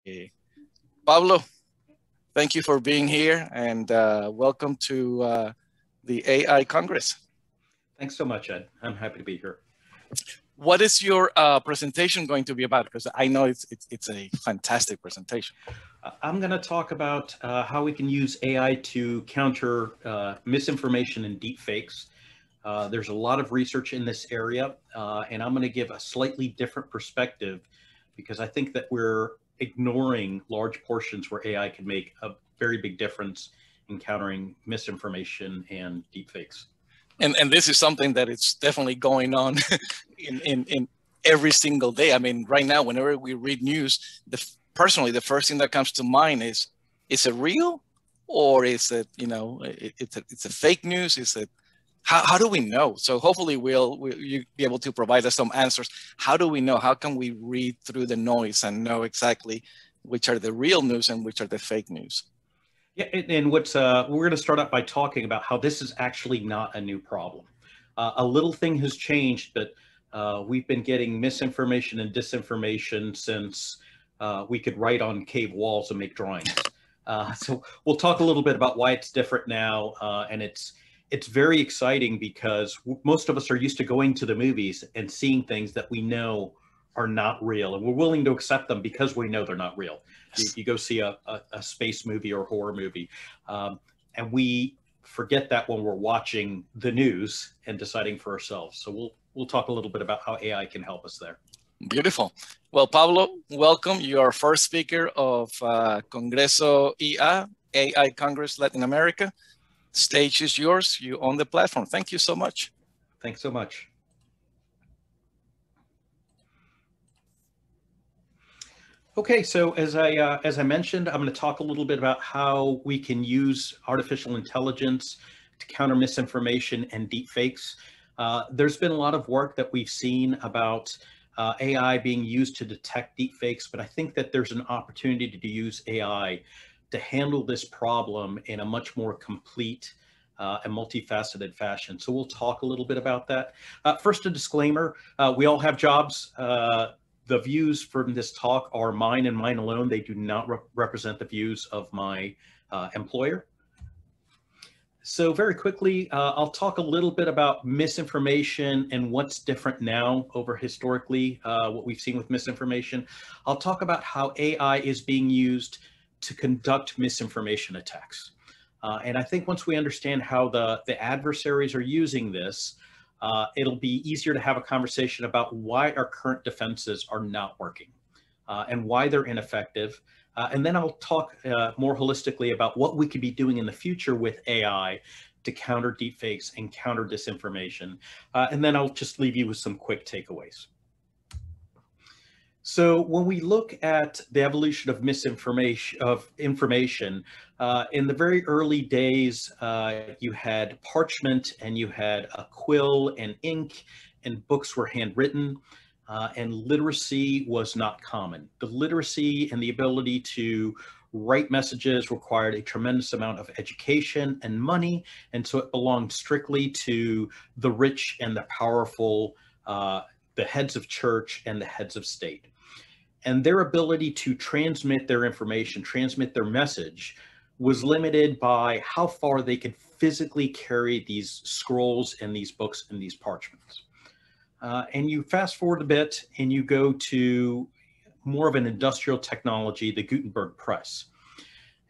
Okay. Pablo, thank you for being here, and welcome to the AI Congress. Thanks so much, Ed. I'm happy to be here. What is your presentation going to be about? Because I know it's a fantastic presentation. I'm going to talk about how we can use AI to counter misinformation and deepfakes. There's a lot of research in this area, and I'm going to give a slightly different perspective because I think that we're ignoring large portions where AI can make a very big difference in countering misinformation and deepfakes. And this is something that is definitely going on in every single day. I mean, right now, whenever we read news, personally, the first thing that comes to mind is it real, or is it, it's a fake news? Is it, how do we know? So hopefully you'll be able to provide us some answers. How do we know? How can we read through the noise and know exactly which are the real news and which are the fake news? Yeah, and we're going to start out by talking about how this is actually not a new problem. A little thing has changed, but we've been getting misinformation and disinformation since we could write on cave walls and make drawings. So we'll talk a little bit about why it's different now, and it's very exciting because most of us are used to going to the movies and seeing things that we know are not real, and we're willing to accept them because we know they're not real. You go see a space movie or a horror movie, and we forget that when we're watching the news and deciding for ourselves. So we'll talk a little bit about how AI can help us there. Beautiful. Well, Pablo, welcome. You are first speaker of Congreso IA, AI Congress Latin America. Stage is yours. You own the platform. Thank you so much. Thanks so much. Okay, so as I mentioned, I'm going to talk a little bit about how we can use artificial intelligence to counter misinformation and deepfakes. There's been a lot of work that we've seen about AI being used to detect deepfakes, but I think that there's an opportunity to use AI to handle this problem in a much more complete and multifaceted fashion. So we'll talk a little bit about that. First, a disclaimer, we all have jobs. The views from this talk are mine and mine alone. They do not represent the views of my employer. So very quickly, I'll talk a little bit about misinformation and what's different now over historically, what we've seen with misinformation. I'll talk about how AI is being used to conduct misinformation attacks. And I think once we understand how the adversaries are using this, it'll be easier to have a conversation about why our current defenses are not working and why they're ineffective. And then I'll talk more holistically about what we could be doing in the future with AI to counter deepfakes and counter disinformation. And then I'll just leave you with some quick takeaways. So when we look at the evolution of information, in the very early days, you had parchment and you had a quill and ink, and books were handwritten, and literacy was not common. The literacy and the ability to write messages required a tremendous amount of education and money, and so it belonged strictly to the rich and the powerful, the heads of church and the heads of state. And their ability to transmit their information, transmit their message, was limited by how far they could physically carry these scrolls and these books and these parchments. And you fast forward a bit and you go to more of an industrial technology, the Gutenberg press.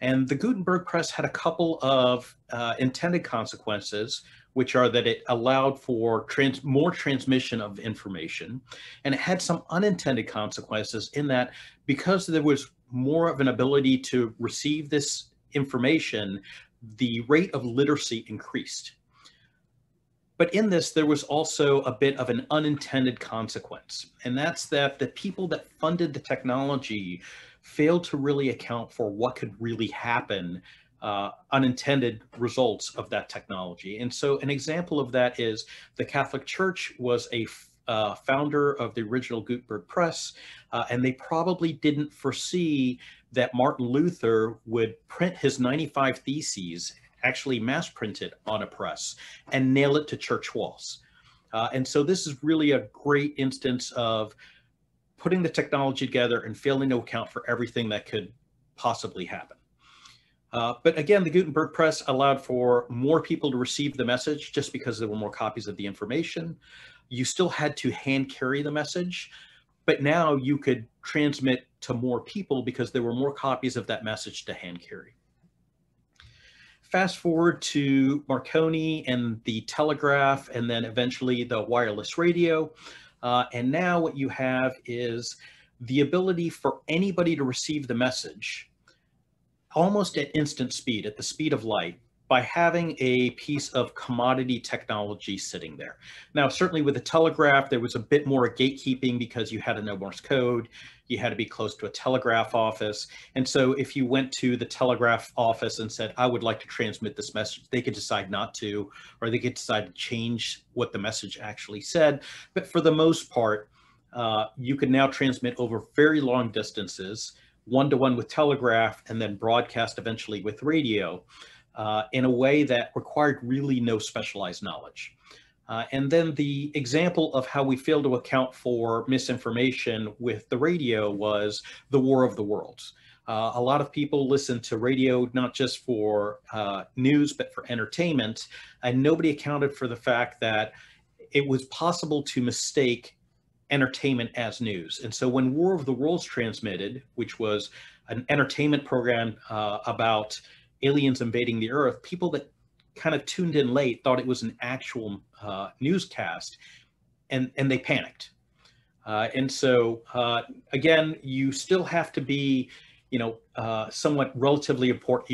And the Gutenberg press had a couple of intended consequences, which are that it allowed for more transmission of information. And it had some unintended consequences in that because there was more of an ability to receive this information, the rate of literacy increased. But in this, there was also a bit of an unintended consequence. And that's that the people that funded the technology failed to really account for what could really happen, unintended results of that technology. And so an example of that is the Catholic Church was a founder of the original Gutenberg press, and they probably didn't foresee that Martin Luther would print his 95 Theses, actually mass print it on a press, and nail it to church walls. And so this is really a great instance of putting the technology together and failing to account for everything that could possibly happen. But again, the Gutenberg press allowed for more people to receive the message just because there were more copies of the information. You still had to hand carry the message, but now you could transmit to more people because there were more copies of that message to hand carry. Fast forward to Marconi and the telegraph, and then eventually the wireless radio. And now what you have is the ability for anybody to receive the message almost at instant speed, at the speed of light, by having a piece of commodity technology sitting there. Now, certainly with the telegraph, there was a bit more gatekeeping because you had to know Morse code, you had to be close to a telegraph office. And so if you went to the telegraph office and said, I would like to transmit this message, they could decide not to, or they could decide to change what the message actually said. But for the most part, you could now transmit over very long distances, one-to-one with telegraph, and then broadcast eventually with radio in a way that required really no specialized knowledge. And then the example of how we failed to account for misinformation with the radio was the War of the Worlds. A lot of people listen to radio not just for news, but for entertainment, and nobody accounted for the fact that it was possible to mistake entertainment as news. And so when War of the Worlds transmitted, which was an entertainment program about aliens invading the Earth, people that kind of tuned in late thought it was an actual newscast, and they panicked. And so again, you still have to be, somewhat relatively important.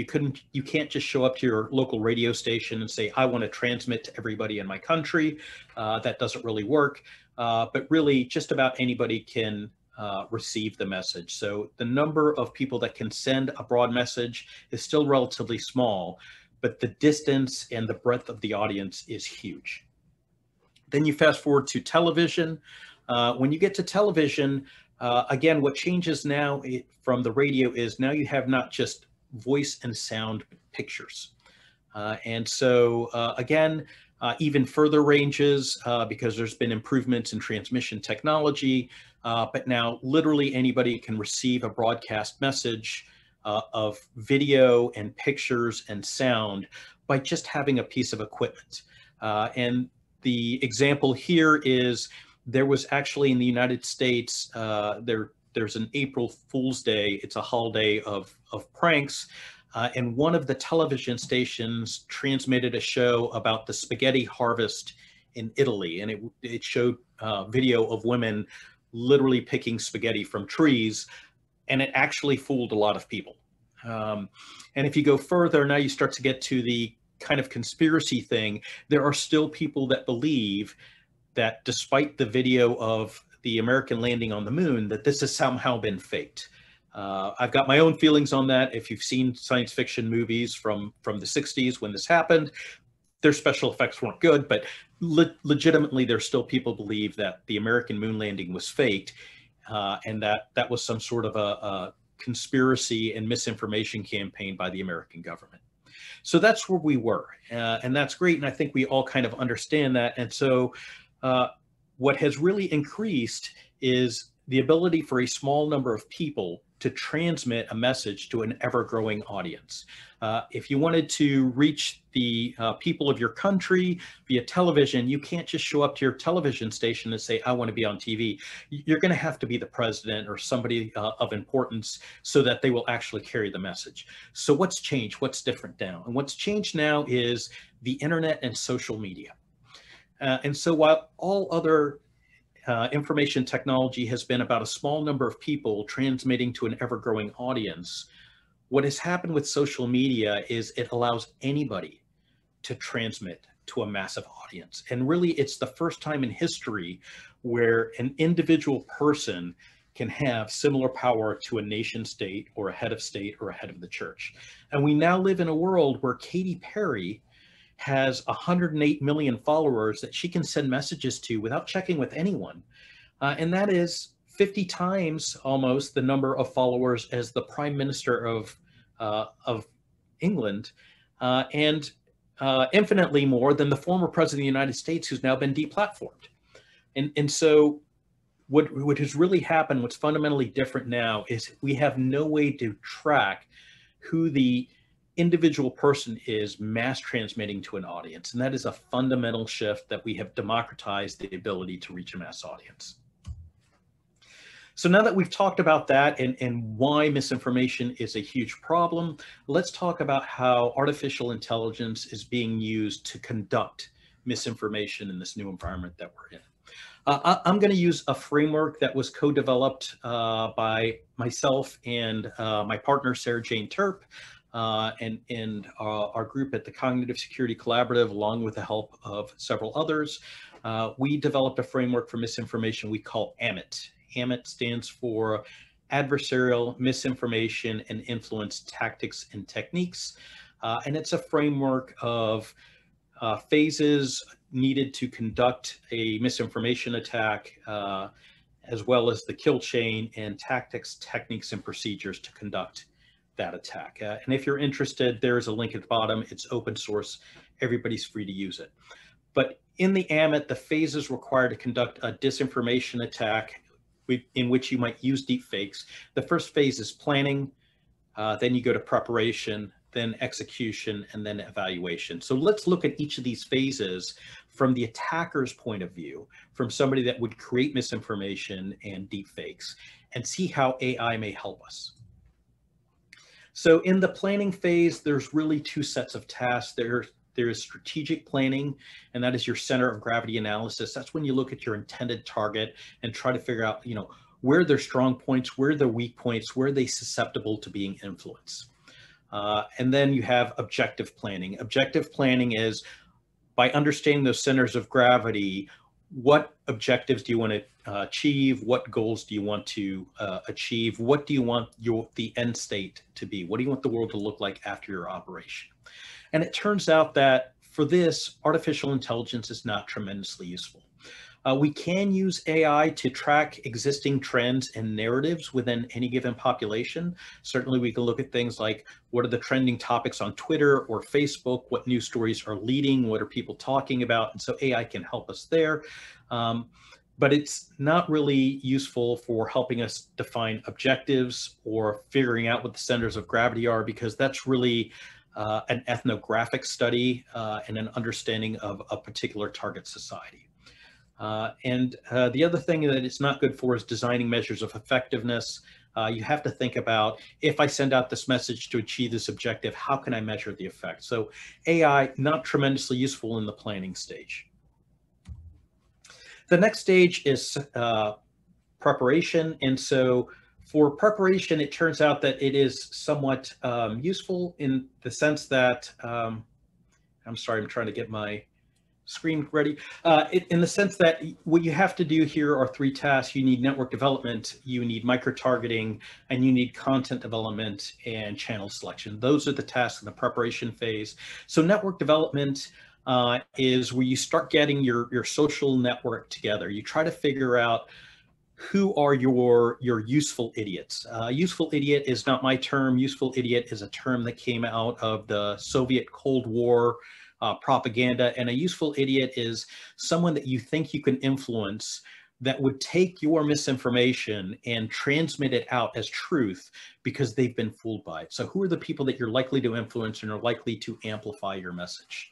You can't just show up to your local radio station and say, I want to transmit to everybody in my country. That doesn't really work. But really, just about anybody can receive the message. So the number of people that can send a broad message is still relatively small, but the distance and the breadth of the audience is huge. Then you fast forward to television. When you get to television, again, what changes now from the radio is now you have not just voice and sound, but pictures. And so again, even further ranges because there's been improvements in transmission technology, but now literally anybody can receive a broadcast message of video and pictures and sound by just having a piece of equipment. And the example here is there was actually in the United States, there's an April Fool's Day. It's a holiday of pranks. And one of the television stations transmitted a show about the spaghetti harvest in Italy. And it showed video of women literally picking spaghetti from trees. And it actually fooled a lot of people. And if you go further, now you start to get to the kind of conspiracy thing. There are still people that believe that despite the video of the American landing on the moon, that this has somehow been faked. I've got my own feelings on that. If you've seen science fiction movies from the 60s when this happened, their special effects weren't good, but legitimately there's still people believe that the American moon landing was faked, and that was some sort of a conspiracy and misinformation campaign by the American government. So that's where we were, and that's great, and I think we all kind of understand that. And so what has really increased is the ability for a small number of people to transmit a message to an ever-growing audience. If you wanted to reach the people of your country via television, you can't just show up to your television station and say, I want to be on TV. You're going to have to be the president or somebody of importance so that they will actually carry the message. So what's changed? What's different now? And what's changed now is the internet and social media. And so while all other information technology has been about a small number of people transmitting to an ever-growing audience, what has happened with social media is it allows anybody to transmit to a massive audience. And really, it's the first time in history where an individual person can have similar power to a nation state or a head of state or a head of the church. And we now live in a world where Katy Perry has 108 million followers that she can send messages to without checking with anyone. And that is 50 times almost the number of followers as the Prime Minister of England, and infinitely more than the former President of the United States, who's now been deplatformed. And so what has really happened, what's fundamentally different now, is we have no way to track who the individual person is mass transmitting to an audience. And that is a fundamental shift that we have democratized the ability to reach a mass audience. So now that we've talked about that and why misinformation is a huge problem, let's talk about how artificial intelligence is being used to conduct misinformation in this new environment that we're in. I'm going to use a framework that was co-developed by myself and my partner, Sarah Jane Terp, and our group at the Cognitive Security Collaborative, along with the help of several others. We developed a framework for misinformation we call AMIT. AMIT stands for Adversarial Misinformation and Influence Tactics and Techniques. And it's a framework of phases needed to conduct a misinformation attack, as well as the kill chain and tactics, techniques, and procedures to conduct that attack. And if you're interested, there is a link at the bottom. It's open source. Everybody's free to use it. But in the AMIT, the phases required to conduct a disinformation attack in which you might use deepfakes. The first phase is planning, then you go to preparation, then execution, and then evaluation. So let's look at each of these phases from the attacker's point of view, from somebody that would create misinformation and deepfakes, and see how AI may help us. So in the planning phase, there's really two sets of tasks. There is strategic planning, and that is your center of gravity analysis. That's when you look at your intended target and try to figure out, where are their strong points, where are their weak points, where are they susceptible to being influenced. And then you have objective planning. Objective planning is, by understanding those centers of gravity, what objectives do you want to achieve? What goals do you want to achieve? What do you want the end state to be? What do you want the world to look like after your operation? And it turns out that for this, artificial intelligence is not tremendously useful. We can use AI to track existing trends and narratives within any given population. Certainly, we can look at things like, what are the trending topics on Twitter or Facebook? What news stories are leading? What are people talking about? And so AI can help us there. But it's not really useful for helping us define objectives or figuring out what the centers of gravity are, because that's really an ethnographic study and an understanding of a particular target society. And the other thing that it's not good for is designing measures of effectiveness. You have to think about, if I send out this message to achieve this objective, how can I measure the effect? So AI, not tremendously useful in the planning stage. The next stage is preparation. And so for preparation, it turns out that it is somewhat useful in the sense that, I'm sorry, I'm trying to get my screen ready. In the sense that what you have to do here are three tasks. You need network development, you need micro-targeting, and you need content development and channel selection. Those are the tasks in the preparation phase. So network development is where you start getting your social network together. You try to figure out who are your useful idiots. Useful idiot is not my term. Useful idiot is a term that came out of the Soviet Cold War propaganda. And a useful idiot is someone that you think you can influence that would take your misinformation and transmit it out as truth because they've been fooled by it. So who are the people that you're likely to influence and are likely to amplify your message?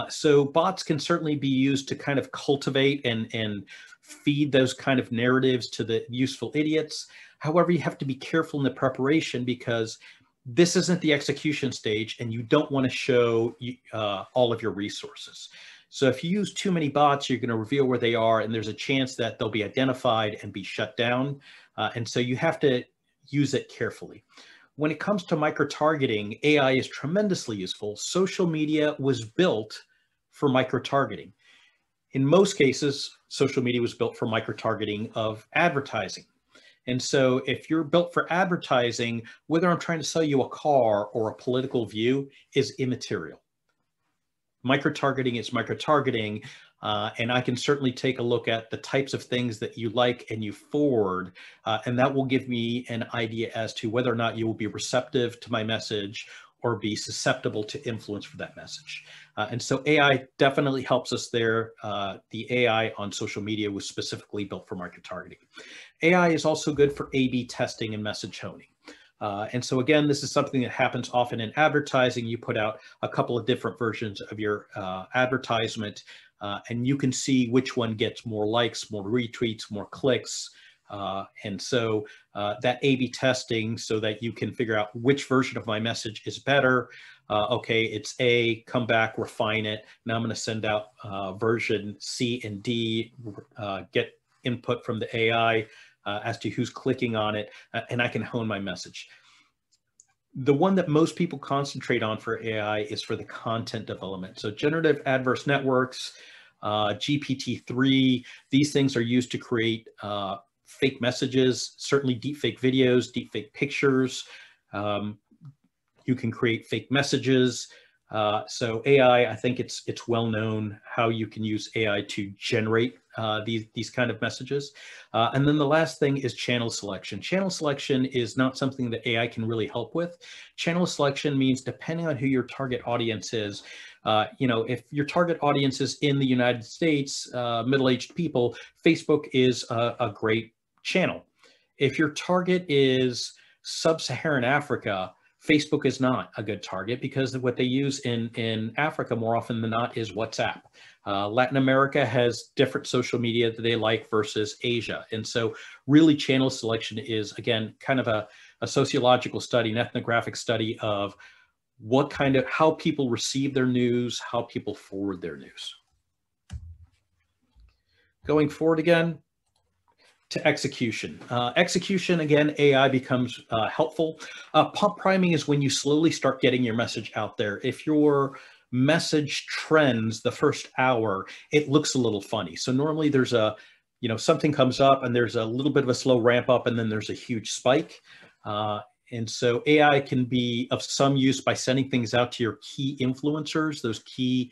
So bots can certainly be used to kind of cultivate and feed those kind of narratives to the useful idiots. However, you have to be careful in the preparation, because this isn't the execution stage and you don't want to show all of your resources. So if you use too many bots, you're going to reveal where they are, and there's a chance that they'll be identified and be shut down. And so you have to use it carefully. When it comes to micro-targeting, AI is tremendously useful. Social media was built for micro-targeting. In most cases, social media was built for micro-targeting of advertising. And so if you're built for advertising, whether I'm trying to sell you a car or a political view is immaterial. Micro-targeting is micro-targeting, and I can certainly take a look at the types of things that you like and you forward, and that will give me an idea as to whether or not you will be receptive to my message, or be susceptible to influence for that message. And so AI definitely helps us there. The AI on social media was specifically built for market targeting. AI is also good for A/B testing and message honing. And so again, this is something that happens often in advertising. You put out a couple of different versions of your advertisement, and you can see which one gets more likes, more retweets, more clicks. And so that A/B testing, so that you can figure out which version of my message is better. Okay, it's A, come back, refine it. Now I'm going to send out version C and D, get input from the AI as to who's clicking on it, and I can hone my message. The one that most people concentrate on for AI is for the content development. So generative adverse networks, GPT-3, these things are used to create fake messages, certainly deepfake videos, deepfake pictures. You can create fake messages. So AI, I think it's well known how you can use AI to generate these kind of messages. And then the last thing is channel selection. Channel selection is not something that AI can really help with. Channel selection means, depending on who your target audience is, if your target audience is in the United States, middle-aged people, Facebook is a great channel. If your target is sub-Saharan Africa, Facebook is not a good target, because what they use in Africa more often than not is WhatsApp. Latin America has different social media that they like versus Asia. And so really channel selection is, again, kind of a sociological study, an ethnographic study of how people receive their news, how people forward their news. Going forward again, to execution. Execution, again, AI becomes helpful. Pump priming is when you slowly start getting your message out there. If your message trends the first hour, it looks a little funny. So normally there's something comes up and there's a little bit of a slow ramp up, and then there's a huge spike. And so AI can be of some use by sending things out to your key influencers, those key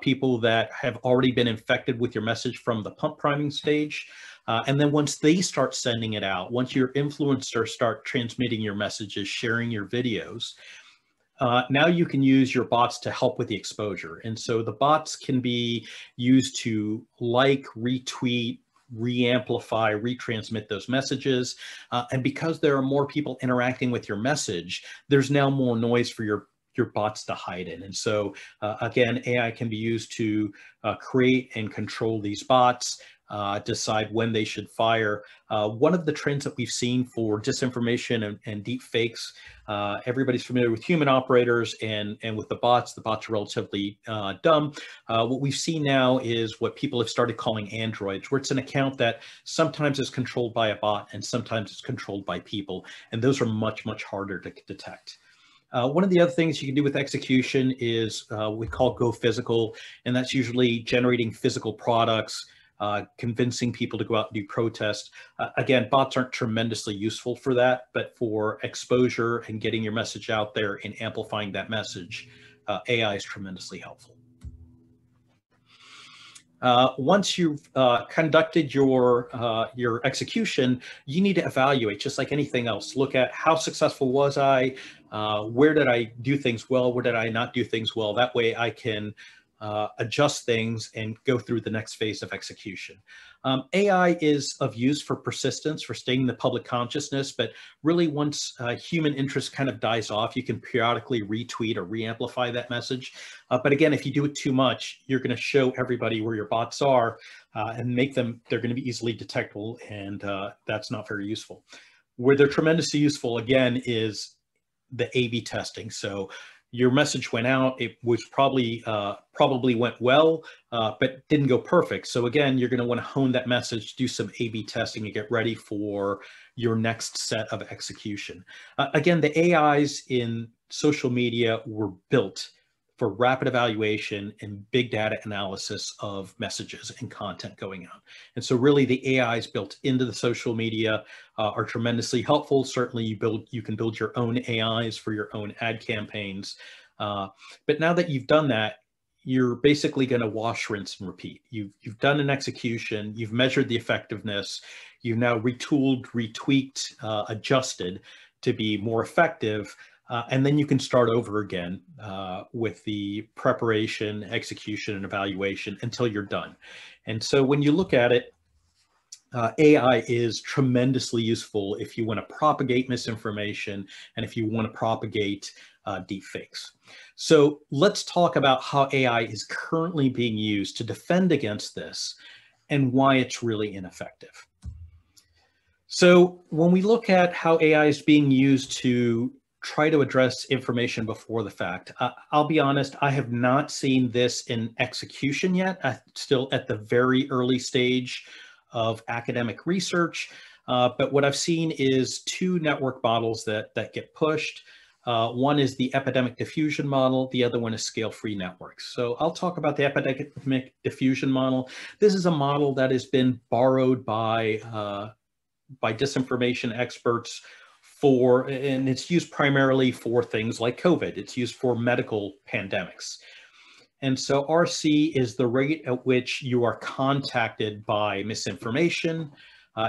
people that have already been infected with your message from the pump priming stage. And then once they start sending it out, once your influencers start transmitting your messages, sharing your videos, now you can use your bots to help with the exposure. And so the bots can be used to like, retweet, re-amplify, retransmit those messages. And because there are more people interacting with your message, there's now more noise for your bots to hide in. And so again, AI can be used to create and control these bots, decide when they should fire. One of the trends that we've seen for disinformation and deep fakes, everybody's familiar with human operators, and with the bots are relatively dumb. What we've seen now is what people have started calling androids, where it's an account that sometimes is controlled by a bot and sometimes it's controlled by people. And those are much, much harder to detect. One of the other things you can do with execution is we call go physical, and that's usually generating physical products, convincing people to go out and do protests. Again, bots aren't tremendously useful for that, but for exposure and getting your message out there and amplifying that message, AI is tremendously helpful. Once you've conducted your execution, you need to evaluate, just like anything else. Look at how successful was I? Where did I do things well? Where did I not do things well? That way I can adjust things and go through the next phase of execution. AI is of use for persistence, for staying in the public consciousness, but really once human interest kind of dies off, you can periodically retweet or re-amplify that message. But again, if you do it too much, you're going to show everybody where your bots are and they're going to be easily detectable, and that's not very useful. Where they're tremendously useful, again, is the A/B testing. So your message went out, it was probably went well, but didn't go perfect. So again, you're going to want to hone that message, do some A/B testing, and get ready for your next set of execution. Again, the AIs in social media were built for rapid evaluation and big data analysis of messages and content going out. And so really the AIs built into the social media are tremendously helpful. Certainly you can build your own AIs for your own ad campaigns. But now that you've done that, you're basically going to wash, rinse, and repeat. You've done an execution, you've measured the effectiveness, you've now retooled, retweaked, adjusted to be more effective. And then you can start over again with the preparation, execution, and evaluation until you're done. And so when you look at it, AI is tremendously useful if you want to propagate misinformation and if you want to propagate deepfakes. So let's talk about how AI is currently being used to defend against this and why it's really ineffective. So when we look at how AI is being used to try to address information before the fact, I'll be honest, I have not seen this in execution yet. I'm still at the very early stage of academic research, but what I've seen is two network models that get pushed. One is the epidemic diffusion model. The other one is scale-free networks. So I'll talk about the epidemic diffusion model. This is a model that has been borrowed by disinformation experts and it's used primarily for things like COVID. It's used for medical pandemics. And so RC is the rate at which you are contacted by misinformation.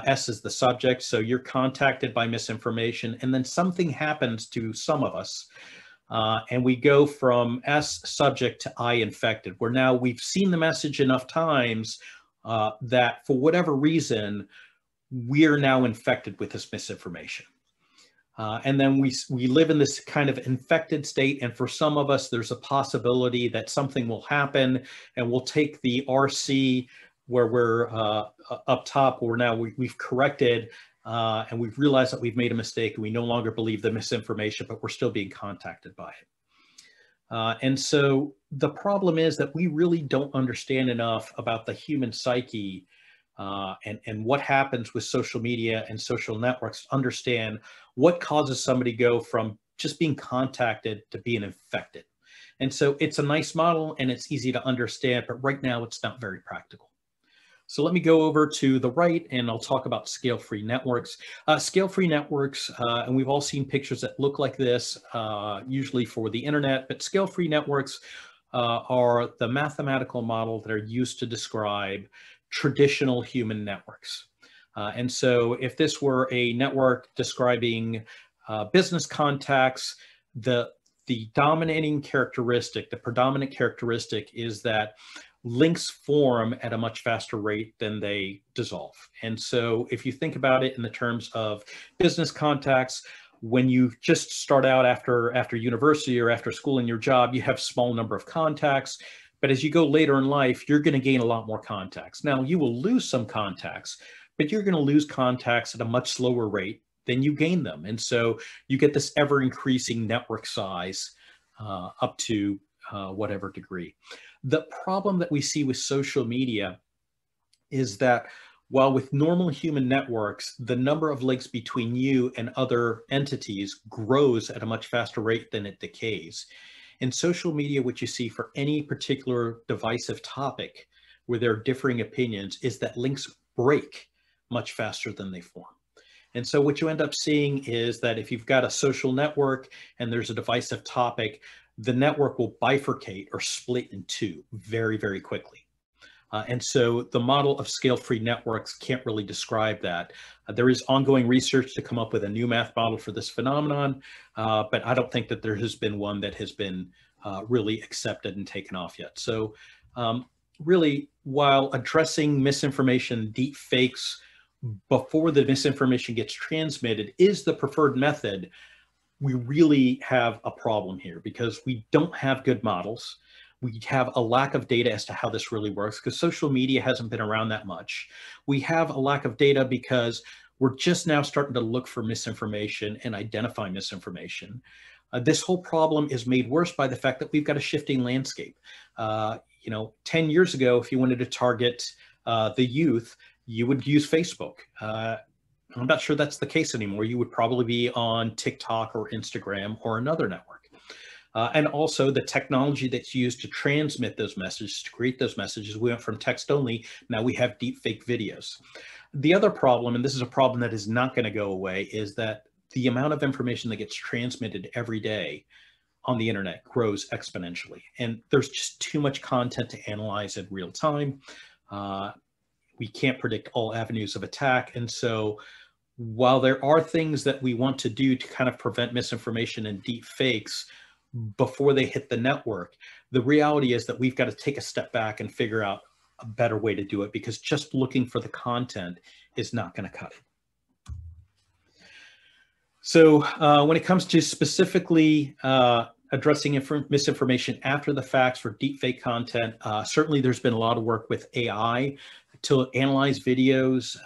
S is the subject, so you're contacted by misinformation, and then something happens to some of us, and we go from S subject to I infected, where now we've seen the message enough times that for whatever reason, we're now infected with this misinformation. And then we live in this kind of infected state. And for some of us, there's a possibility that something will happen and we'll take the RC where we're up top, where now we've corrected and we've realized that we've made a mistake and we no longer believe the misinformation, but we're still being contacted by it. And so the problem is that we really don't understand enough about the human psyche and what happens with social media and social networks to understand what causes somebody to go from just being contacted to being infected. And so it's a nice model and it's easy to understand, but right now it's not very practical. So let me go over to the right and I'll talk about scale-free networks. Scale-free networks, and we've all seen pictures that look like this, usually for the internet, but scale-free networks are the mathematical model that are used to describe traditional human networks. And so if this were a network describing business contacts, the dominating characteristic, the predominant characteristic is that links form at a much faster rate than they dissolve. And so if you think about it in the terms of business contacts, when you just start out after university or after school in your job, you have a small number of contacts. But as you go later in life, you're going to gain a lot more contacts. Now, you will lose some contacts, but you're going to lose contacts at a much slower rate than you gain them. And so you get this ever increasing network size up to whatever degree. The problem that we see with social media is that while with normal human networks, the number of links between you and other entities grows at a much faster rate than it decays. In social media, what you see for any particular divisive topic where there are differing opinions is that links break much faster than they form. And so what you end up seeing is that if you've got a social network and there's a divisive topic, the network will bifurcate or split in two very, very quickly. And so the model of scale-free networks can't really describe that. There is ongoing research to come up with a new math model for this phenomenon, but I don't think that there has been one that has been really accepted and taken off yet. So really, while addressing misinformation, deep fakes before the misinformation gets transmitted is the preferred method, we really have a problem here because we don't have good models. We have a lack of data as to how this really works because social media hasn't been around that much. We have a lack of data because we're just now starting to look for misinformation and identify misinformation. This whole problem is made worse by the fact that we've got a shifting landscape. 10 years ago, if you wanted to target the youth, you would use Facebook. I'm not sure that's the case anymore. You would probably be on TikTok or Instagram or another network. And also the technology that's used to transmit those messages, to create those messages, we went from text only, now we have deep fake videos. The other problem, and this is a problem that is not going to go away, is that the amount of information that gets transmitted every day on the internet grows exponentially. And there's just too much content to analyze in real time. We can't predict all avenues of attack. And so while there are things that we want to do to kind of prevent misinformation and deep fakes before they hit the network, the reality is that we've got to take a step back and figure out a better way to do it, because just looking for the content is not going to cut it. So when it comes to specifically addressing misinformation after the facts for deepfake content, certainly there's been a lot of work with AI to analyze videos.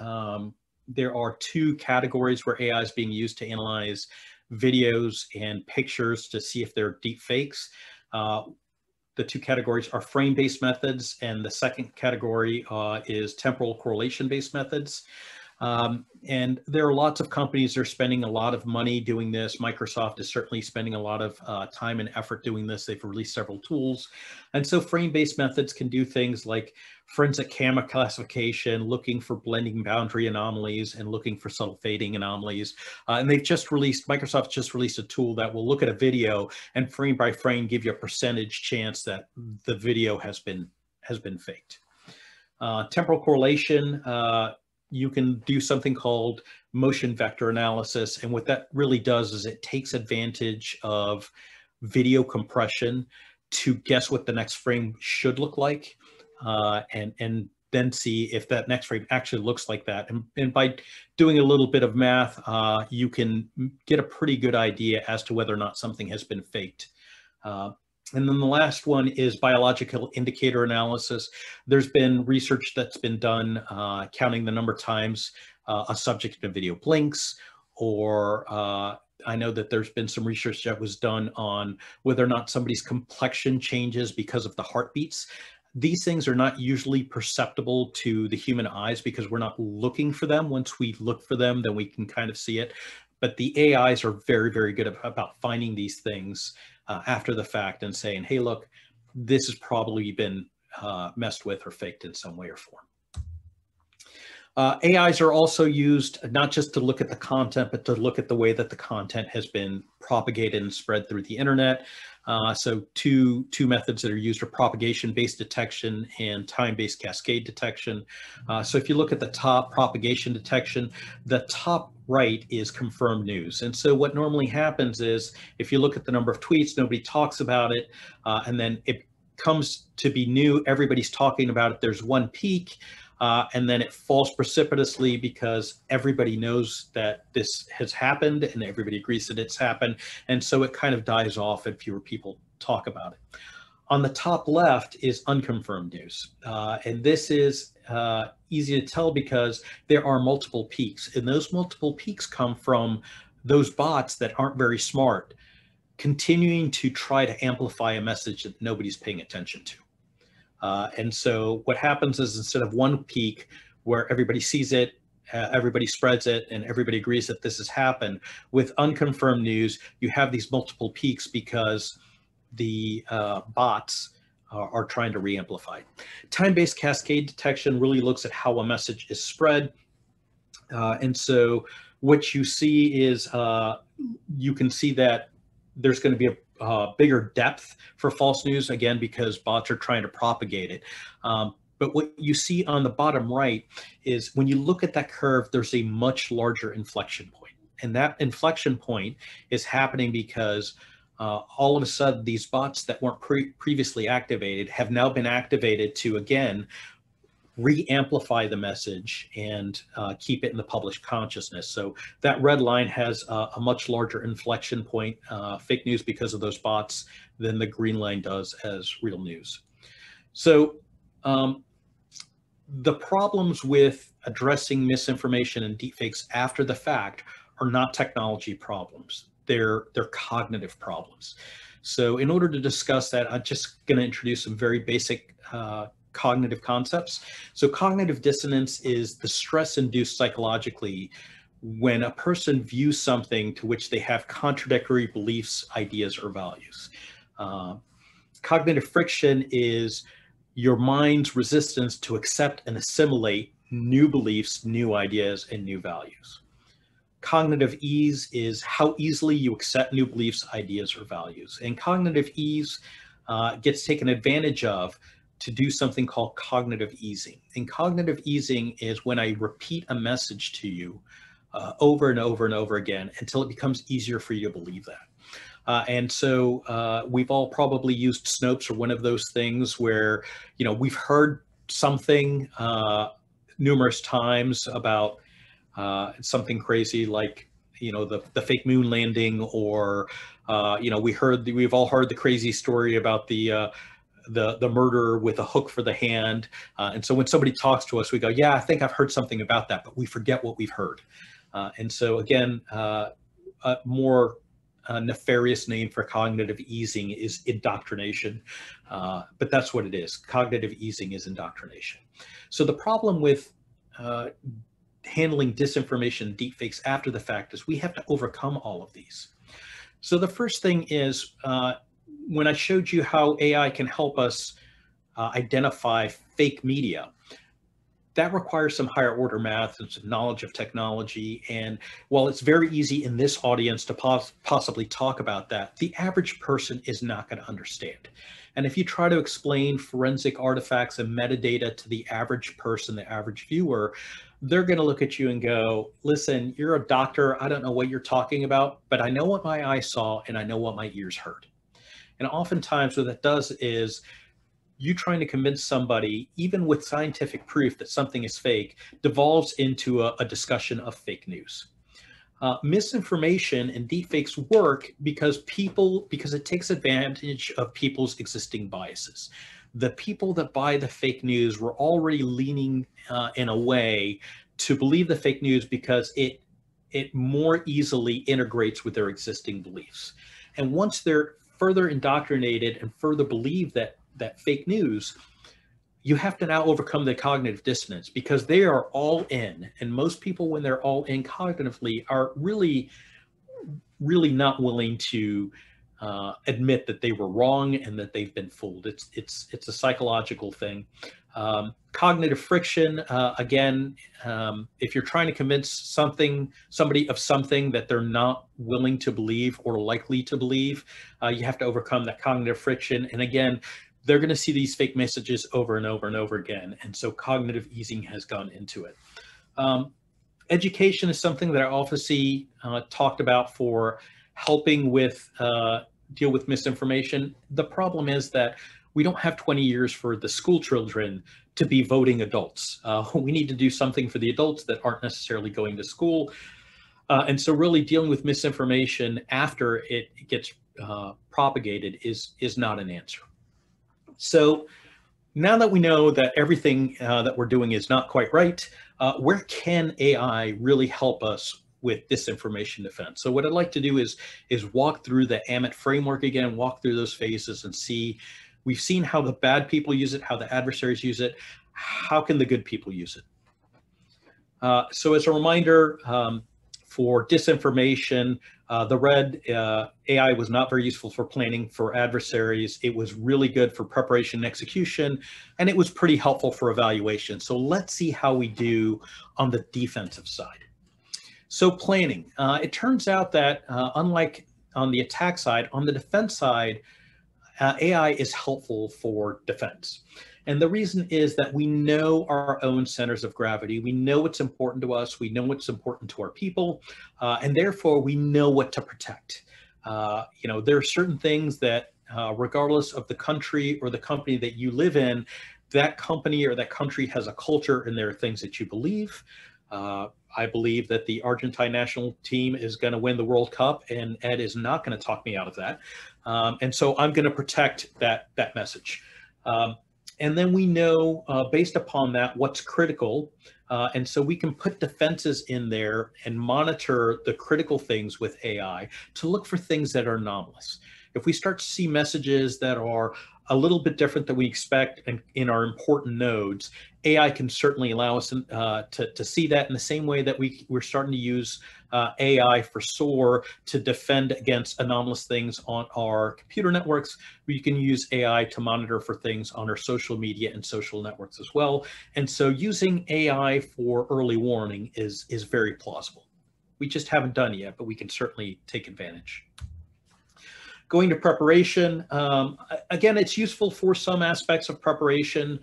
There are two categories where AI is being used to analyze videos and pictures to see if they're deepfakes. The two categories are frame-based methods, and the second category is temporal correlation-based methods. And there are lots of companies that are spending a lot of money doing this. Microsoft is certainly spending a lot of time and effort doing this. They've released several tools. And so frame-based methods can do things like forensic camera classification, looking for blending boundary anomalies, and looking for subtle fading anomalies. And Microsoft just released a tool that will look at a video and frame by frame give you a percentage chance that the video has been faked. Temporal correlation, you can do something called motion vector analysis. And what that really does is it takes advantage of video compression to guess what the next frame should look like, and then see if that next frame actually looks like that. And by doing a little bit of math, you can get a pretty good idea as to whether or not something has been faked. And then the last one is biological indicator analysis. There's been research that's been done counting the number of times a subject in a video blinks, or I know that there's been some research that was done on whether or not somebody's complexion changes because of the heartbeats. These things are not usually perceptible to the human eyes because we're not looking for them. Once we look for them, then we can kind of see it. But the AIs are very, very good about finding these things after the fact and saying, hey, look, this has probably been messed with or faked in some way or form. AIs are also used not just to look at the content, but to look at the way that the content has been propagated and spread through the internet. So two methods that are used are propagation-based detection and time-based cascade detection. So if you look at the top, propagation detection, the top right is confirmed news. And so what normally happens is if you look at the number of tweets, nobody talks about it, and then it comes to be new, everybody's talking about it, there's one peak, and then it falls precipitously because everybody knows that this has happened and everybody agrees that it's happened. And so it kind of dies off and fewer people talk about it. On the top left is unconfirmed news. And this is easy to tell because there are multiple peaks. And those multiple peaks come from those bots that aren't very smart, continuing to try to amplify a message that nobody's paying attention to. And so what happens is instead of one peak where everybody sees it, everybody spreads it, and everybody agrees that this has happened, with unconfirmed news, you have these multiple peaks because the bots are trying to re-amplify. Time-based cascade detection really looks at how a message is spread. And so what you see is you can see that there's going to be a bigger depth for false news, again, because bots are trying to propagate it. But what you see on the bottom right is when you look at that curve, there's a much larger inflection point. And that inflection point is happening because all of a sudden, these bots that weren't previously activated have now been activated to, again, re-amplify the message and keep it in the published consciousness. So that red line has a much larger inflection point, fake news because of those bots, than the green line does as real news. So the problems with addressing misinformation and deepfakes after the fact are not technology problems. They're cognitive problems. So in order to discuss that, I'm just going to introduce some very basic cognitive concepts. So cognitive dissonance is the stress induced psychologically when a person views something to which they have contradictory beliefs, ideas, or values. Cognitive friction is your mind's resistance to accept and assimilate new beliefs, new ideas, and new values. Cognitive ease is how easily you accept new beliefs, ideas, or values. And cognitive ease gets taken advantage of to do something called cognitive easing. And cognitive easing is when I repeat a message to you over and over and over again until it becomes easier for you to believe that. And so we've all probably used Snopes or one of those things where, you know, we've heard something numerous times about something crazy like, you know, the fake moon landing, or, you know, we've all heard the crazy story about the murder with a hook for the hand. And so when somebody talks to us, we go, yeah, I think I've heard something about that, but we forget what we've heard. And so again, a more nefarious name for cognitive easing is indoctrination, but that's what it is. Cognitive easing is indoctrination. So the problem with handling disinformation, deepfakes after the fact is we have to overcome all of these. So the first thing is, when I showed you how AI can help us identify fake media, that requires some higher order math and some knowledge of technology. And while it's very easy in this audience to possibly talk about that, the average person is not going to understand. And if you try to explain forensic artifacts and metadata to the average person, the average viewer, they're going to look at you and go, listen, you're a doctor. I don't know what you're talking about, but I know what my eyes saw and I know what my ears heard. And oftentimes what that does is you trying to convince somebody, even with scientific proof that something is fake, devolves into a discussion of fake news. Misinformation and deepfakes work because it takes advantage of people's existing biases. The people that buy the fake news were already leaning in a way to believe the fake news because it more easily integrates with their existing beliefs. And once they're further indoctrinated and further believe that fake news, you have to now overcome the cognitive dissonance because they are all in. And most people, when they're all in cognitively, are really, really not willing to admit that they were wrong and that they've been fooled. It's a psychological thing. Cognitive friction, again, if you're trying to convince somebody of something that they're not willing to believe or likely to believe, you have to overcome that cognitive friction. And again, they're going to see these fake messages over and over and over again. And so cognitive easing has gone into it. Education is something that I often see talked about for helping with deal with misinformation. The problem is that we don't have 20 years for the school children to be voting adults. We need to do something for the adults that aren't necessarily going to school. And so really dealing with misinformation after it gets propagated is not an answer. So now that we know that everything that we're doing is not quite right, where can AI really help us with disinformation defense? So what I'd like to do is walk through the AMIT framework again, walk through those phases and see, we've seen how the bad people use it, how the adversaries use it. How can the good people use it? So as a reminder, for disinformation, the red AI was not very useful for planning for adversaries. It was really good for preparation and execution, and it was pretty helpful for evaluation. So let's see how we do on the defensive side. So planning, it turns out that unlike on the attack side, on the defense side, AI is helpful for defense. And the reason is that we know our own centers of gravity. We know what's important to us. We know what's important to our people. And therefore, we know what to protect. You know, there are certain things that, regardless of the country or the company that you live in, that company or that country has a culture, and there are things that you believe. I believe that the Argentine national team is going to win the World Cup, and Ed is not going to talk me out of that. And so I'm going to protect that message. And then we know, based upon that, what's critical. And so we can put defenses in there and monitor the critical things with AI to look for things that are anomalous. If we start to see messages that are a little bit different than we expect in our important nodes, AI can certainly allow us to see that in the same way that we're starting to use AI for SOAR to defend against anomalous things on our computer networks. We can use AI to monitor for things on our social media and social networks as well. And so using AI for early warning is very plausible. We just haven't done it yet, but we can certainly take advantage. Going to preparation, again, it's useful for some aspects of preparation.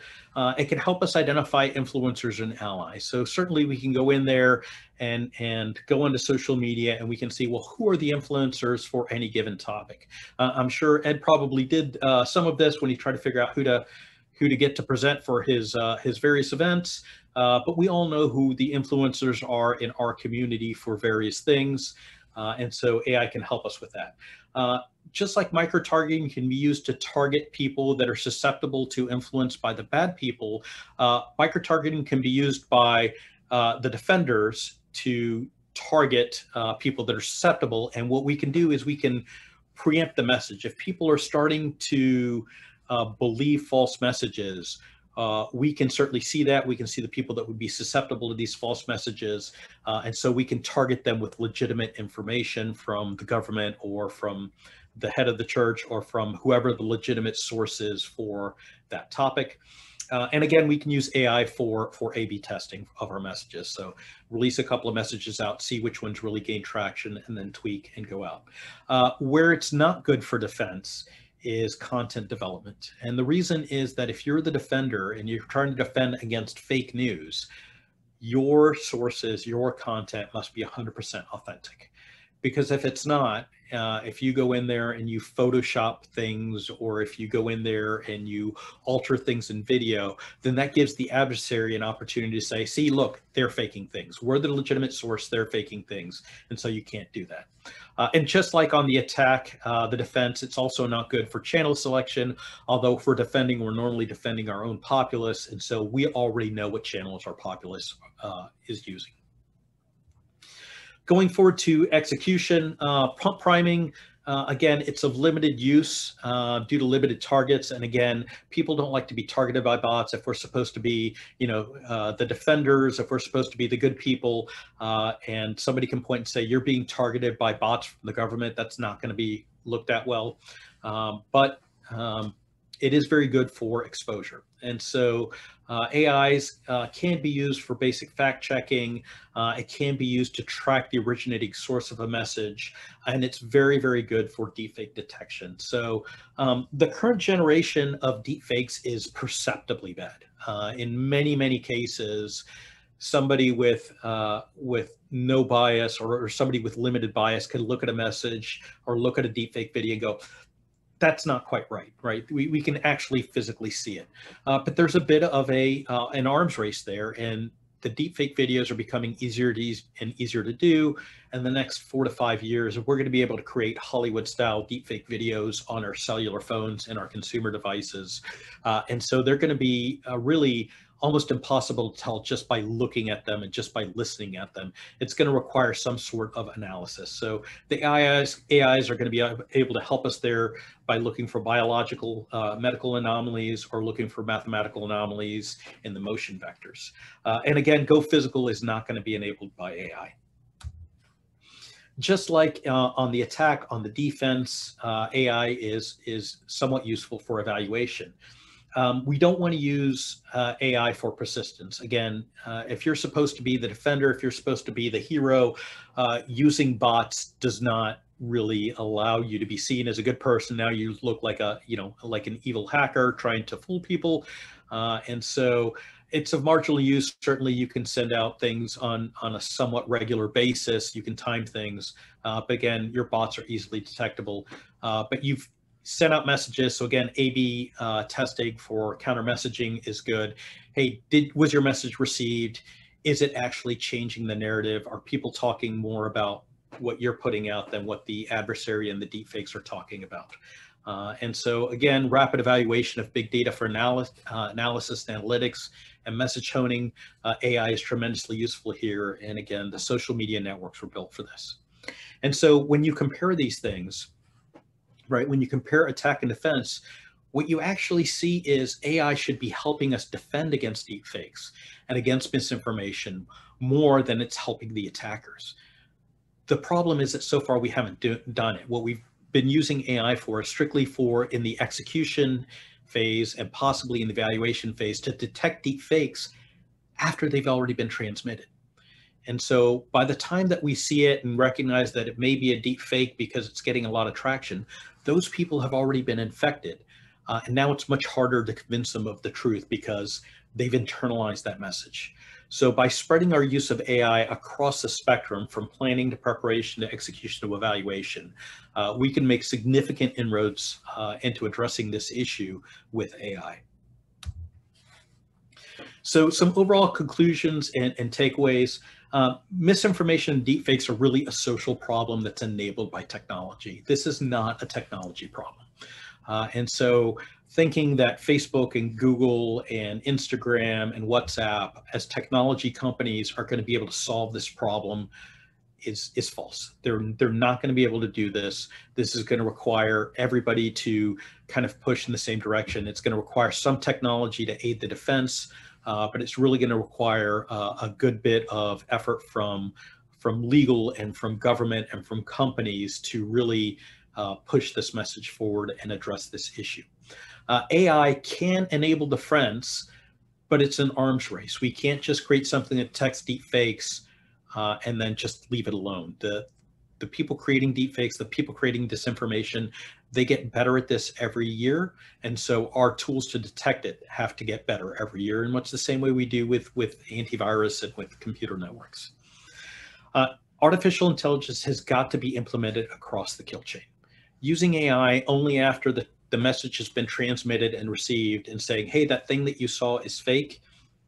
It can help us identify influencers and allies. So certainly we can go in there and go into social media and we can see, well, who are the influencers for any given topic? I'm sure Ed probably did some of this when he tried to figure out who to get to present for his various events. But we all know who the influencers are in our community for various things. And so AI can help us with that. Just like micro-targeting can be used to target people that are susceptible to influence by the bad people, micro-targeting can be used by the defenders to target people that are susceptible. And what we can do is we can preempt the message. If people are starting to believe false messages, we can certainly see that. We can see the people that would be susceptible to these false messages. And so we can target them with legitimate information from the government or from the head of the church or from whoever the legitimate source is for that topic. And again, we can use AI for A/B testing of our messages. So release a couple of messages out, see which ones really gain traction, and then tweak and go out. Where it's not good for defense is content development. And the reason is that if you're the defender and you're trying to defend against fake news, your sources, your content must be 100% authentic. Because if it's not, if you go in there and you Photoshop things, or if you go in there and you alter things in video, then that gives the adversary an opportunity to say, see, look, they're faking things. We're the legitimate source, they're faking things. And so you can't do that. And just like on the attack, the defense, it's also not good for channel selection. Although if we're defending, we're normally defending our own populace. And so we already know what channels our populace is using. Going forward to execution, prompt priming, again, it's of limited use due to limited targets. And again, people don't like to be targeted by bots. If we're supposed to be, the defenders, if we're supposed to be the good people, and somebody can point and say, you're being targeted by bots from the government, that's not going to be looked at well. But it is very good for exposure. And so AIs can be used for basic fact checking. It can be used to track the originating source of a message. And it's very, very good for deepfake detection. So the current generation of deepfakes is perceptibly bad. In many, many cases, somebody with no bias or somebody with limited bias can look at a message or look at a deepfake video and go, that's not quite right, right? We can actually physically see it. But there's a bit of an arms race there, and the deepfake videos are becoming easier to do. And the next 4 to 5 years, we're going to be able to create Hollywood-style deepfake videos on our cellular phones and our consumer devices. And so they're going to be really almost impossible to tell just by looking at them and just by listening at them. It's going to require some sort of analysis. So the AIs are going to be able to help us there by looking for biological, medical anomalies, or looking for mathematical anomalies in the motion vectors. And again, Go Physical is not going to be enabled by AI. Just like on the attack, on the defense, AI is somewhat useful for evaluation. We don't want to use AI for persistence. Again, if you're supposed to be the defender, if you're supposed to be the hero, using bots does not really allow you to be seen as a good person. Now you look like like an evil hacker trying to fool people. And so it's of marginal use. Certainly you can send out things on a somewhat regular basis. You can time things. But again, your bots are easily detectable. But you've sent out messages. So again, A/B testing for counter messaging is good. Hey, was your message received? Is it actually changing the narrative? Are people talking more about what you're putting out than what the adversary and the deepfakes are talking about? And so again, rapid evaluation of big data for analysis and analytics and message honing. AI is tremendously useful here. And again, the social media networks were built for this. And so when you compare these things, right, when you compare attack and defense, what you actually see is AI should be helping us defend against deepfakes and against misinformation more than it's helping the attackers. The problem is that so far we haven't done it. What we've been using AI for is strictly for in the execution phase and possibly in the evaluation phase to detect deepfakes after they've already been transmitted. And so by the time that we see it and recognize that it may be a deep fake because it's getting a lot of traction, those people have already been infected. And now it's much harder to convince them of the truth because they've internalized that message. So by spreading our use of AI across the spectrum, from planning to preparation to execution to evaluation, we can make significant inroads into addressing this issue with AI. So some overall conclusions and takeaways. Misinformation and deepfakes are really a social problem that's enabled by technology. This is not a technology problem. And so thinking that Facebook and Google and Instagram and WhatsApp as technology companies are going to be able to solve this problem is false. They're not going to be able to do this. This is going to require everybody to kind of push in the same direction. It's going to require some technology to aid the defense, but it's really going to require a good bit of effort from legal and from government and from companies to really push this message forward and address this issue. AI can enable defense, but it's an arms race. We can't just create something that detects deep fakes and then just leave it alone. The people creating deep fakes, the people creating disinformation, they get better at this every year. And so our tools to detect it have to get better every year, in much the same way we do with antivirus and with computer networks. Artificial intelligence has got to be implemented across the kill chain. Using AI only after the message has been transmitted and received and saying, hey, that thing that you saw is fake,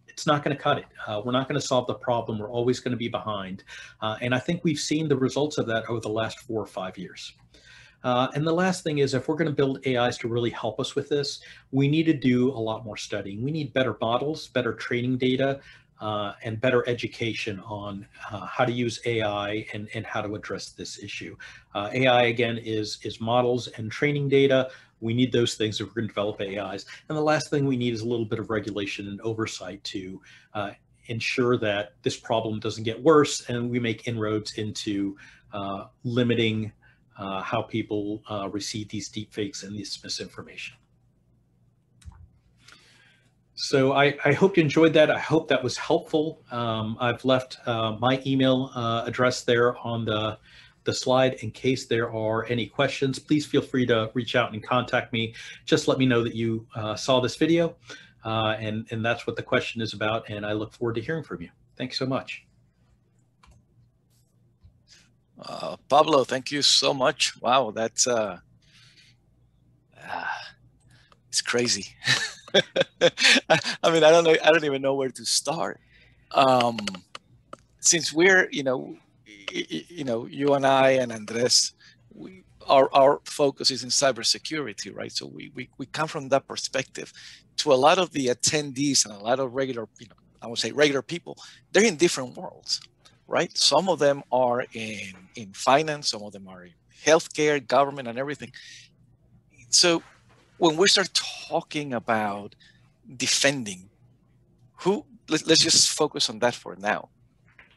it's not going to cut it. We're not going to solve the problem. We're always going to be behind. And I think we've seen the results of that over the last 4 or 5 years. And the last thing is, if we're going to build AIs to really help us with this, we need to do a lot more studying. We need better models, better training data, and better education on how to use AI and how to address this issue. AI, again, is models and training data. We need those things if we're going to develop AIs. And the last thing we need is a little bit of regulation and oversight to ensure that this problem doesn't get worse and we make inroads into limiting how people receive these deepfakes and this misinformation. So I hope you enjoyed that. I hope that was helpful. I've left my email address there on the slide in case there are any questions. Please feel free to reach out and contact me. Just let me know that you saw this video and that's what the question is about. And I look forward to hearing from you. Thanks so much. Pablo, thank you so much. Wow, that's it's crazy. I mean, I don't even know where to start. Since we're, you and I and Andres, our focus is in cybersecurity, right? So we come from that perspective. To a lot of the attendees and a lot of regular, I would say regular people, they're in different worlds, right? Some of them are in finance, some of them are in healthcare, government, and everything. So when we start talking about defending, let's just focus on that for now.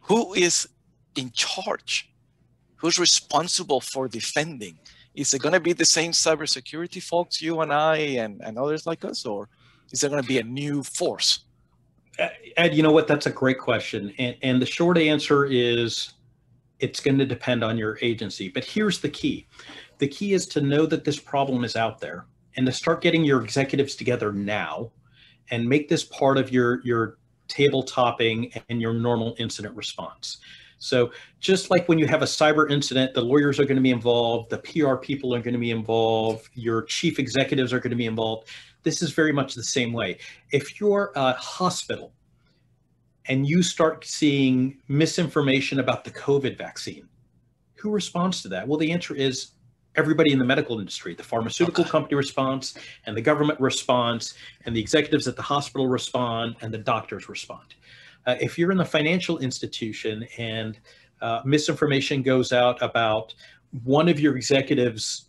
Who is in charge? Who's responsible for defending? Is it going to be the same cybersecurity folks, you and I and others like us, or is there going to be a new force? Ed, you know what? That's a great question. And the short answer is it's going to depend on your agency. But here's the key. The key is to know that this problem is out there and to start getting your executives together now and make this part of your table topping and your normal incident response. So just like when you have a cyber incident, the lawyers are going to be involved, the PR people are going to be involved, your chief executives are going to be involved. This is very much the same way. If you're a hospital and you start seeing misinformation about the COVID vaccine, who responds to that? Well, the answer is everybody in the medical industry. The pharmaceutical company responds, and the government responds, and the executives at the hospital respond, and the doctors respond. If you're in the financial institution and misinformation goes out about one of your executives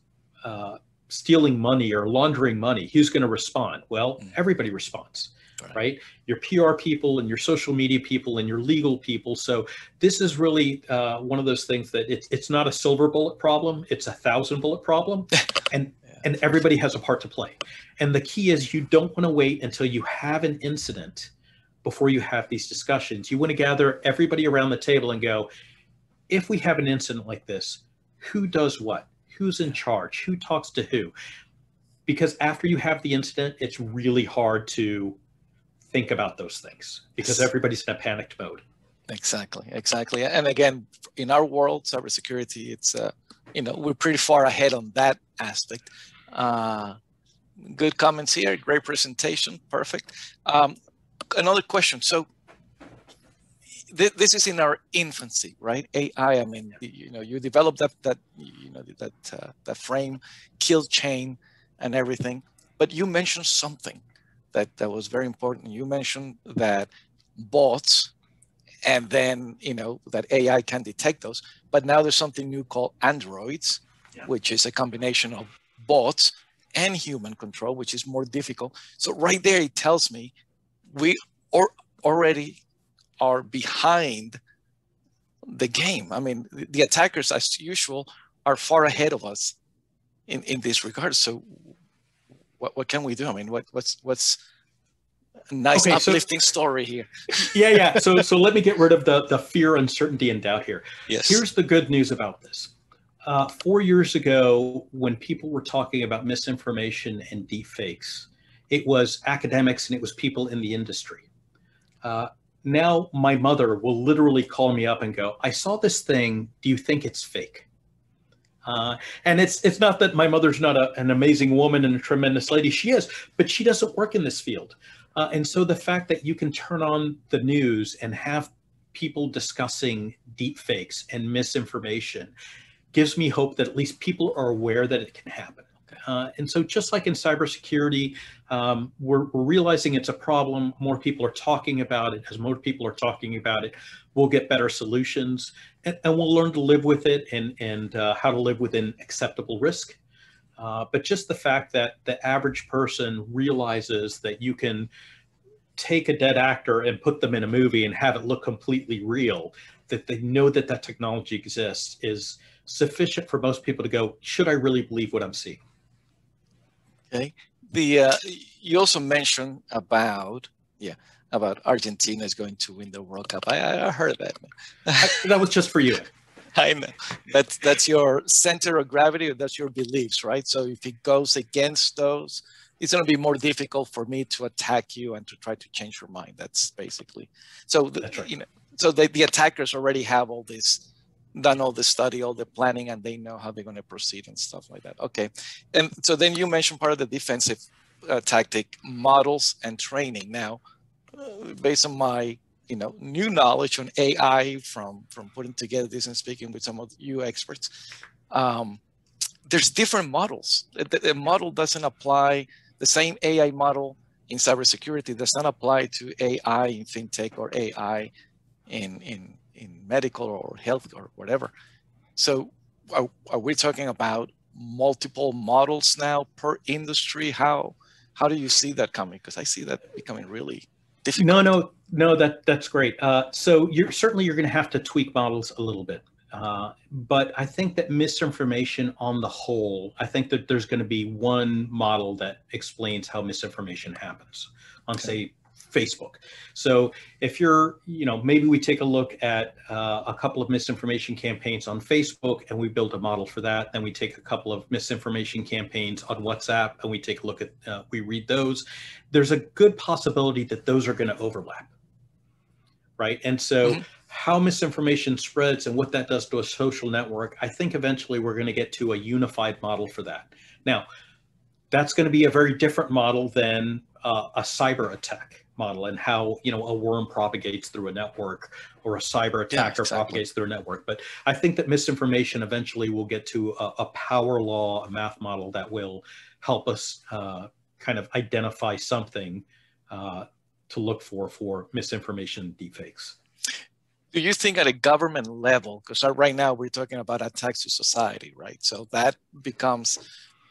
stealing money or laundering money, who's going to respond? Well, everybody responds, right? Your PR people and your social media people and your legal people. So this is really one of those things that it's not a silver bullet problem, it's a 1,000 bullet problem. And everybody has a part to play. And the key is you don't want to wait until you have an incident before you have these discussions. You want to gather everybody around the table and go, if we have an incident like this, who does what? Who's in charge? Who talks to who? Because after you have the incident, it's really hard to think about those things because everybody's in a panicked mode. Exactly, exactly. And again, in our world, cybersecurity, it's we're pretty far ahead on that aspect. Good comments here. Great presentation. Perfect. Another question. So this is in our infancy, right? AI. I mean, you developed that frame, kill chain, and everything. But you mentioned something that was very important. You mentioned that bots, and then that AI can detect those. But now there's something new called androids, which is a combination of bots and human control, which is more difficult. So right there, it tells me we already are behind the game. I mean, the attackers, as usual, are far ahead of us in this regard. So what can we do? I mean, what's a nice uplifting story here? Yeah. So let me get rid of the fear, uncertainty, and doubt here. Yes. Here's the good news about this. 4 years ago, when people were talking about misinformation and deepfakes, it was academics and it was people in the industry. Now my mother will literally call me up and go, I saw this thing. Do you think it's fake? And it's not that my mother's not an amazing woman and a tremendous lady. She is, but she doesn't work in this field. And so the fact that you can turn on the news and have people discussing deepfakes and misinformation gives me hope that at least people are aware that it can happen. And so just like in cybersecurity, we're realizing it's a problem. More people are talking about it. As more people are talking about it, we'll get better solutions, and we'll learn to live with it and how to live within acceptable risk. But just the fact that the average person realizes that you can take a dead actor and put them in a movie and have it look completely real, that they know that that technology exists, is sufficient for most people to go, should I really believe what I'm seeing? Okay. You also mentioned about Argentina is going to win the World Cup. I heard that. That was just for you. I know. That's your center of gravity, or that's your beliefs, right? So if it goes against those, it's going to be more difficult for me to attack you and to try to change your mind. That's basically. So that's right. So the attackers already have done all the study, all the planning, and they know how they're going to proceed and stuff like that. Okay. And so then you mentioned part of the defensive tactic, models and training. Now, based on my new knowledge on AI from putting together this and speaking with some of you experts, there's different models. The model doesn't apply, the same AI model in cybersecurity does not apply to AI in fintech or AI in medical or health or whatever. So are we talking about multiple models now per industry? How do you see that coming? Because I see that becoming really difficult. No, that's great. So you're going to have to tweak models a little bit. But I think that misinformation on the whole, I think that there's going to be one model that explains how misinformation happens on, say, Facebook. So if you're, maybe we take a look at a couple of misinformation campaigns on Facebook and we build a model for that. Then we take a couple of misinformation campaigns on WhatsApp and we take a look at, we read those. There's a good possibility that those are going to overlap, right? And so how misinformation spreads and what that does to a social network, I think eventually we're going to get to a unified model for that. Now, that's going to be a very different model than a cyber attack model and how, a worm propagates through a network or a cyber attacker propagates through a network. But I think that misinformation eventually will get to a power law, a math model that will help us kind of identify something to look for misinformation deepfakes. Do you think at a government level, because right now we're talking about attacks to society, right? So that becomes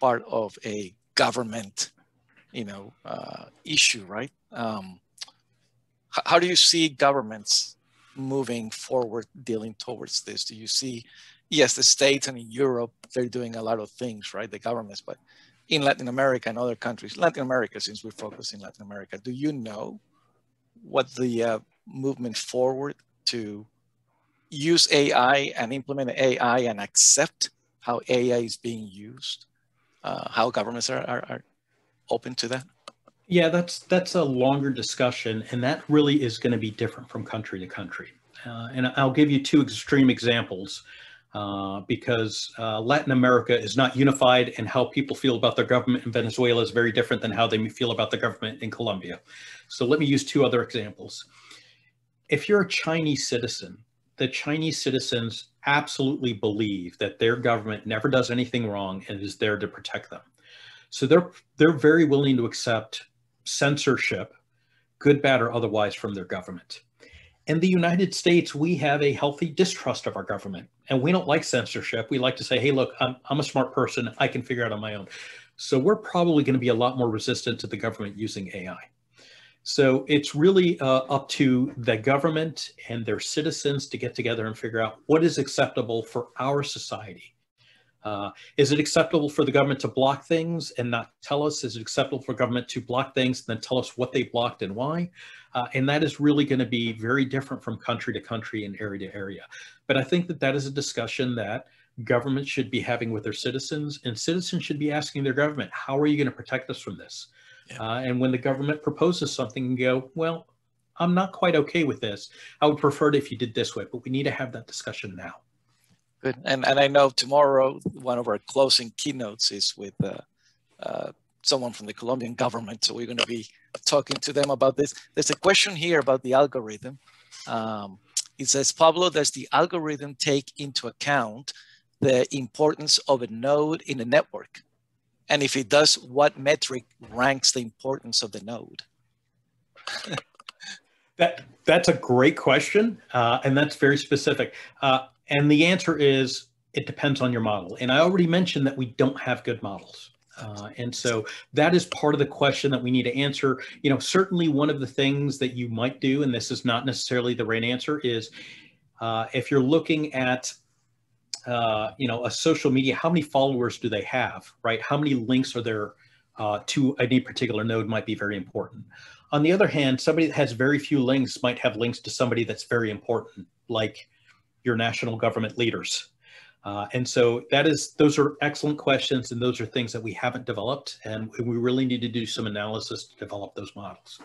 part of a government, issue, right? How do you see governments moving forward, dealing towards this? Do you see, yes, the States and in Europe, they're doing a lot of things, right? The governments, but in Latin America and other countries, Latin America, since we focus in Latin America, do you know what the movement forward to use AI and implement AI and accept how AI is being used? How governments are open to that? Yeah, that's a longer discussion, and that really is going to be different from country to country. And I'll give you two extreme examples because Latin America is not unified, and how people feel about their government in Venezuela is very different than how they feel about the government in Colombia. So let me use two other examples. If you're a Chinese citizen, the Chinese citizens absolutely believe that their government never does anything wrong and is there to protect them. So they're very willing to accept censorship, good, bad, or otherwise, from their government. In the United States, we have a healthy distrust of our government, and we don't like censorship. We like to say, hey, look, I'm a smart person. I can figure it out on my own. So we're probably going to be a lot more resistant to the government using AI. So it's really up to the government and their citizens to get together and figure out what is acceptable for our society. Is it acceptable for the government to block things and not tell us? Is it acceptable for government to block things and then tell us what they blocked and why? And that is really going to be very different from country to country and area to area. But I think that that is a discussion that government should be having with their citizens, and citizens should be asking their government, how are you going to protect us from this? Yeah. And when the government proposes something and go, well, I'm not quite okay with this. I would prefer it if you did this way, but we need to have that discussion now. Good. And I know tomorrow, one of our closing keynotes is with someone from the Colombian government. So we're going to be talking to them about this. There's a question here about the algorithm. It says, Pablo, does the algorithm take into account the importance of a node in a network? And if it does, what metric ranks the importance of the node? That's a great question. And that's very specific. And the answer is, it depends on your model. And I already mentioned that we don't have good models. And so that is part of the question that we need to answer. You know, certainly one of the things that you might do, and this is not necessarily the right answer, is if you're looking at, you know, a social media, how many followers do they have, right? How many links are there to any particular node might be very important. On the other hand, somebody that has very few links might have links to somebody that's very important, like your national government leaders. And so those are excellent questions, and those are things that we haven't developed, and we really need to do some analysis to develop those models.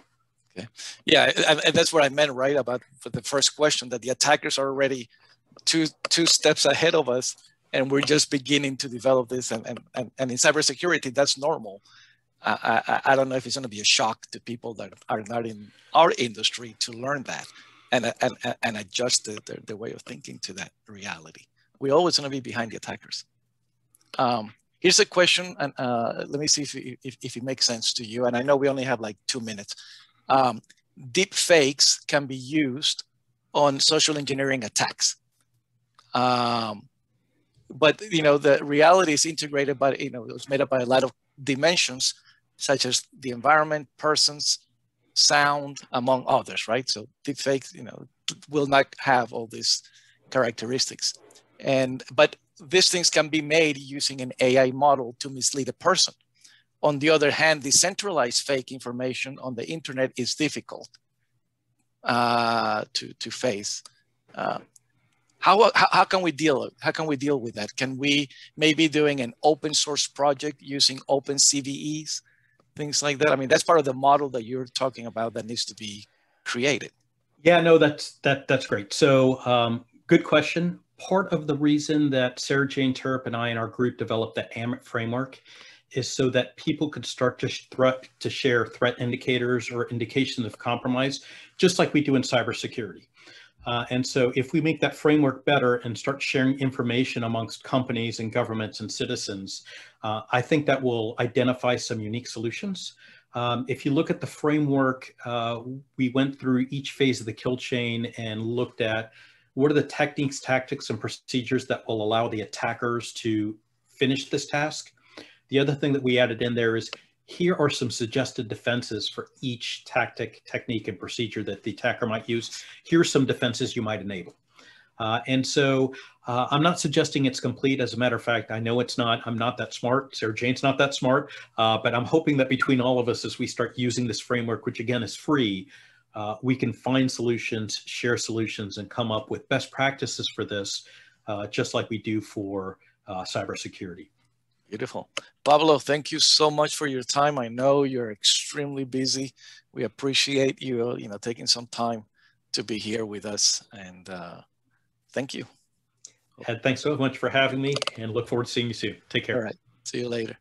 Okay. Yeah, and that's what I meant, right, about for the first question, that the attackers are already two steps ahead of us, and we're just beginning to develop this. And in cybersecurity, that's normal. I don't know if it's going to be a shock to people that are not in our industry to learn that and adjust their way of thinking to that reality. We're always going to be behind the attackers. Here's a question, and let me see if it makes sense to you. And I know we only have like 2 minutes. Deepfakes can be used on social engineering attacks. But, you know, the reality is integrated by, you know, it was made up by a lot of dimensions, such as the environment, persons, sound, among others, right? So deepfakes, you know, will not have all these characteristics. But these things can be made using an AI model to mislead a person. On the other hand, decentralized fake information on the internet is difficult to face. How can we deal with that? Can we maybe doing an open source project using open CVEs, things like that? I mean, that's part of the model that you're talking about that needs to be created. Yeah, no, that's great. So good question. Part of the reason that Sarah Jane Turp and I and our group developed the AMIT framework is so that people could start to share threat indicators or indications of compromise, just like we do in cybersecurity. And so if we make that framework better and start sharing information amongst companies and governments and citizens, I think that will identify some unique solutions. If you look at the framework, we went through each phase of the kill chain and looked at what are the techniques, tactics, and procedures that will allow the attackers to finish this task. The other thing that we added in there is, here are some suggested defenses for each tactic, technique, and procedure that the attacker might use. Here are some defenses you might enable. And so I'm not suggesting it's complete. As a matter of fact, I know it's not. I'm not that smart. Sarah Jane's not that smart. But I'm hoping that between all of us, as we start using this framework, which again is free, we can find solutions, share solutions, and come up with best practices for this, just like we do for cybersecurity. Beautiful. Pablo, thank you so much for your time. I know you're extremely busy. We appreciate you, taking some time to be here with us, and thank you. Ed, thanks so much for having me, and look forward to seeing you soon. Take care. All right. See you later.